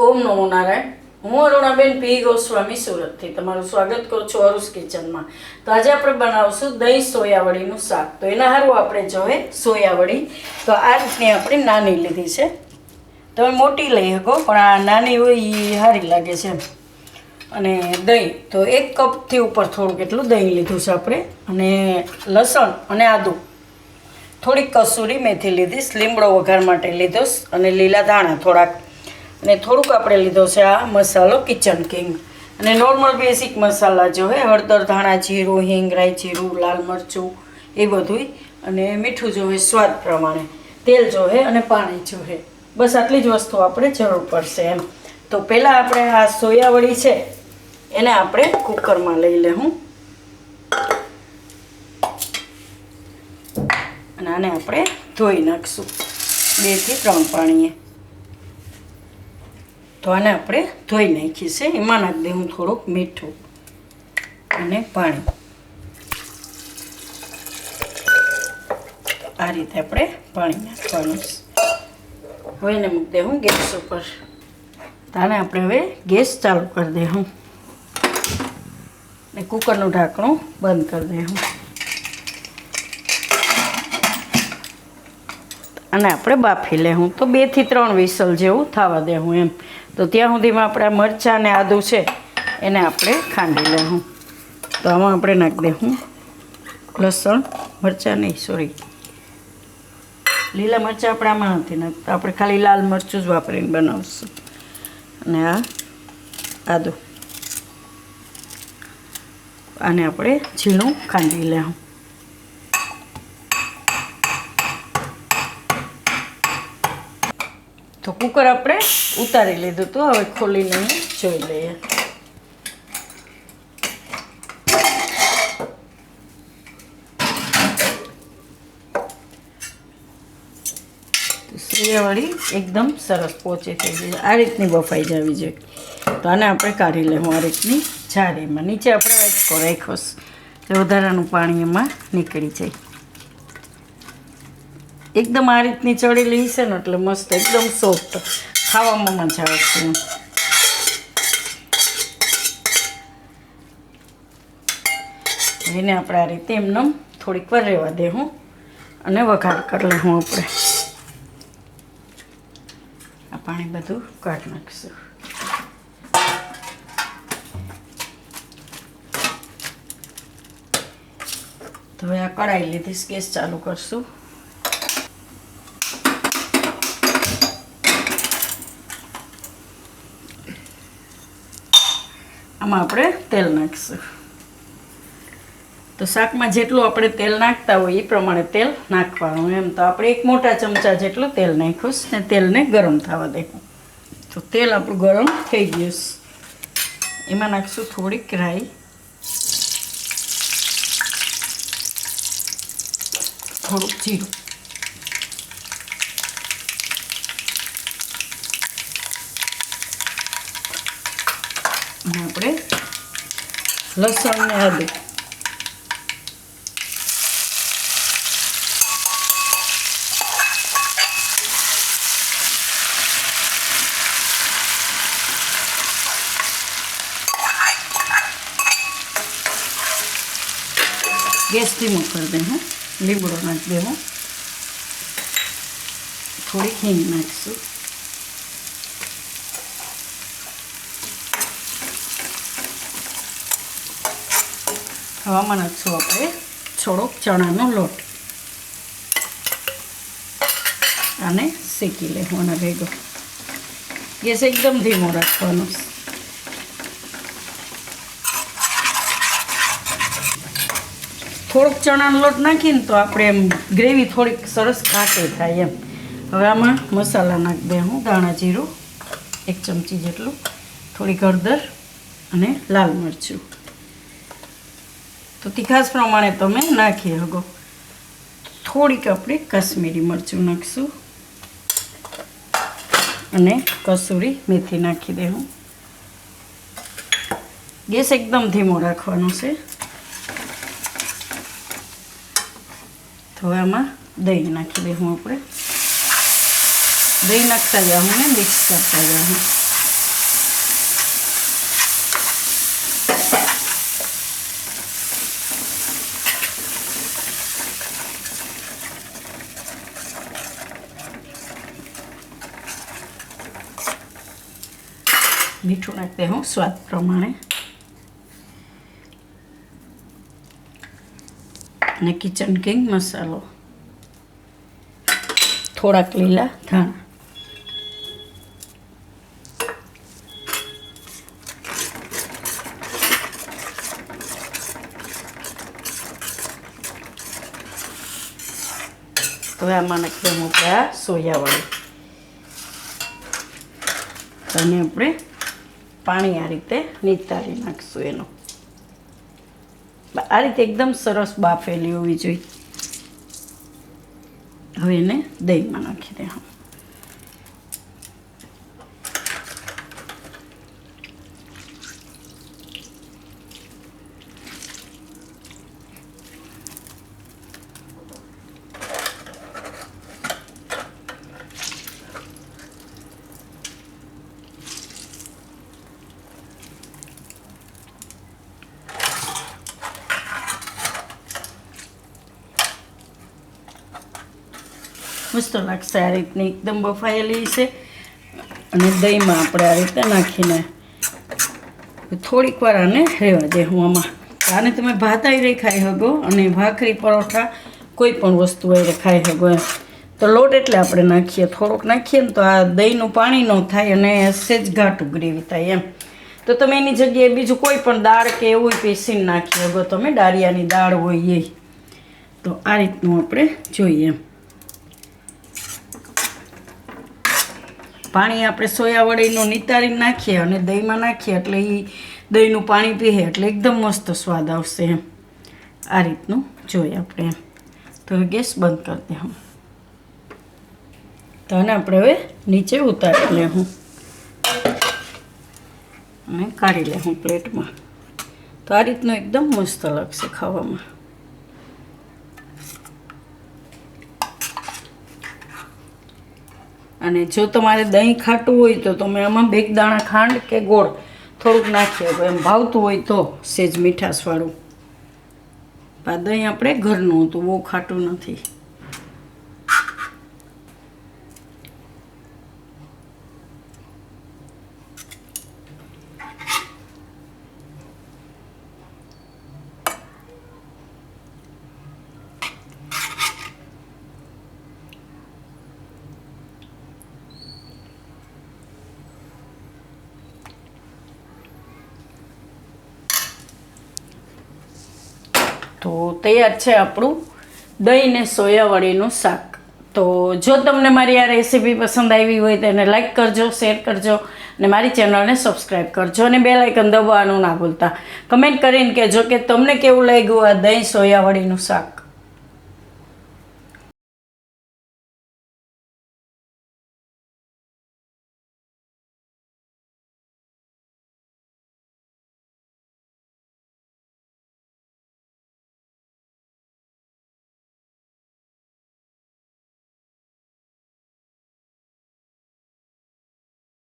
ઓમ નમો નારાયણ। હું અરુણાબેન પી ગોસ્વામી સુરતથી તમારું સ્વાગત કરું છું અરુસ કિચનમાં। તો આજે આપણે બનાવશું દહીં સોયાવડીનું શાક। તો એના હારું આપણે જોઈએ સોયાવડી। તો આ રીતની આપણે નાની લીધી છે, તમે મોટી લઈ શકો પણ આ નાની હોય એ સારી લાગે છે। અને દહીં તો 1 કપથી ઉપર થોડુંક એટલું દહીં લીધું છે આપણે। અને લસણ અને આદું, થોડીક કસૂરી મેથી લીધી, લીમડો વઘાર માટે લીધો અને લીલા ધાણા થોડાક, અને થોડુંક આપણે લીધો છે આ મસાલો કિચન કિંગ। અને નોર્મલ બેસિક મસાલા જો હે હળદર, ધાણા જીરું, હિંગ, રાઈ જીરું, લાલ મરચું એ બધુંય, અને મીઠું જોવે સ્વાદ પ્રમાણે, તેલ જોવે અને પાણી જોવે, બસ આટલી જ વસ્તુ આપણે જરૂર પડશે એમ। તો પહેલાં આપણે આ સોયાવડી છે એને આપણે કુકરમાં લઈ લેવું અને આને આપણે ધોઈ નાખશું 2 થી 3 પાણીએ। તો આને આપણે ધોઈ નાખી છે, એમાં નાખી દઉં થોડુંક મીઠું અને પાણી। આ રીતે આપણે પાણી નાખવાનું છે। હવે એને મૂકી દઉં ગેસ ઉપર। તો આને આપણે હવે ગેસ ચાલુ કરી દઉં ને કુકરનું ઢાંકણું બંધ કરી દઉં। અને આપણે બાફી લેવું તો 2 થી 3 વિસલ જેવું થવા દેવું એમ। તો ત્યાં સુધીમાં આપણા મરચાં અને આદું છે એને આપણે ખાંડી લેવું। તો આમાં આપણે નાખી દઉં લસણ, મરચાં નહીં સોરી લીલા મરચાં આપણે આમાં નથી નાખતા, આપણે ખાલી લાલ મરચું જ વાપરીને બનાવશું। અને આ આદું, આને આપણે ઝીણું ખાંડી લેવું। તો કુકર આપણે ઉતારી લીધું હતું, હવે ખોલીને જોઈ લઈએ। સોયાવડી એકદમ સરસ પોચી થઈ ગઈ, આ રીતની બફાઈ જવી જોઈએ। તો આને આપણે કાઢી લેવું આ રીતની જાળીમાં। નીચે આપણે વાટકો રાખ્યો છે, વધારાનું પાણી એમાં નીકળી જાય। એકદમ આ રીતની ચડેલી છે ને એટલે મસ્ત એકદમ સોફ્ટ, ખાવામાં મજા આવશે। એને આપણે આ રીતે એમને થોડીક વાર રહેવા દેવું અને વઘાર કરી લેવું આપણે। આ પાણી બધું કાઢી નાખશું। તો હવે આ કઢાઈ લીધી, ગેસ ચાલુ કરશું। આમાં આપણે તેલ નાખીશું। તો શાકમાં જેટલું આપણે તેલ નાખતા હોય એ પ્રમાણે તેલ નાખવાનું એમ। તો આપણે 1 મોટા ચમચા જેટલું તેલ નાખ્યું ને તેલને ગરમ થવા દેવું। તો તેલ આપણું ગરમ થઈ ગયું છે, એમાં નાખશું થોડીક રાઈ, થોડુંક જીરું, અને આપણે લસણ ને આદું, ગેસ ધીમો કરી દેવું, લીમડો નાખી દેવું, થોડીક હિંગ નાખીશું, હવામાં નાખશું આપણે થોડોક ચણાનો લોટ, આને શેકી લેવું અને ભેગો। ગેસ એકદમ ધીમો રાખવાનો। થોડોક ચણાનો લોટ નાખીને તો આપણે એમ ગ્રેવી થોડીક સરસ ઘાટી થાય એમ। હવે આમાં મસાલા નાખી દઉં, ધાણા જીરું 1 ચમચી જેટલું, થોડીક હળદર અને લાલ મરચું, તો તીખાસ પ્રમાણે તમે નાખી શકો। થોડીક આપણે કાશ્મીરી મરચું નાખીશું અને કસૂરી મેથી નાખી દેવું। ગેસ એકદમ ધીમો રાખવાનો છે। તો હવે આમાં દહીં નાખી દઉં આપણે, દહીં નાખતા જાઉં ને મિક્સ કરતા જાઉં। મીઠું નાખી દે હું સ્વાદ પ્રમાણે, અને કિચન કિંગ મસાલો, થોડાક લીલા ધાણા. હવે આમાં નાખી દઉં આપણે આ સોયાવડી, અને આપણે પાણી આ રીતે નિતારી નાખશું એનું. આ રીતે એકદમ સરસ બાફેલી હોવી જોઈએ. હવે એને દહીંમાં નાખી દે. મસ્ત લાગશે આ રીતની એકદમ બફાયેલી છે. અને દહીંમાં આપણે આ રીતે નાખીને થોડીક વાર આને રહેવા દે. હું આને તમે ભાત આવીને ખાઈ શકો, અને ભાખરી પરોઠા કોઈ પણ વસ્તુ આવીને ખાઈ શકો એમ. તો લોટ એટલે આપણે નાખીએ, થોડોક નાખીએ ને તો આ દહીંનું પાણી ન થાય અને સેજ ઘાટું ગ્રેવી થાય એમ. તો તમે એની જગ્યાએ બીજું કોઈ પણ દાળ કે એવું પીસીને નાખી શકો તમે, ડાળિયાની દાળ હોય એ. તો આ રીતનું આપણે જોઈએ એમ. પાણી આપણે સોયાવડીનું નિતારીને નાખીએ અને દહીંમાં નાખીએ એટલે એ દહીંનું પાણી પીએ એટલે એકદમ મસ્ત સ્વાદ આવશે એમ. આ રીતનું જોઈએ આપણે એમ. તો ગેસ બંધ કરી દે હું. તો આને આપણે હવે નીચે ઉતારી લે હું અને કાઢી લે હું પ્લેટમાં. તો આ રીતનું એકદમ મસ્ત લાગશે ખાવામાં. અને જો તમારે દહીં ખાટું હોય તો તમે આમાં 2 દાણા ખાંડ કે ગોળ થોડુંક નાખીએ તો એમ ભાવતું હોય તો સેજ મીઠાશવાળું. આ દહીં આપણે ઘરનું હતું, બહુ ખાટું નથી. તો તૈયાર છે આપણું દહીં ને સોયાવડીનું શાક. તો જો તમને મારી આ રેસીપી પસંદ આવી હોય તો એને લાઈક કરજો, શેર કરજો, અને મારી ચેનલને સબસ્ક્રાઈબ કરજો, અને બેલ આઇકન દબાવવાનું ના ભૂલતા. કમેન્ટ કરીને કહેજો કે તમને કેવું લાગ્યું આ દહીં સોયાવડીનું શાક.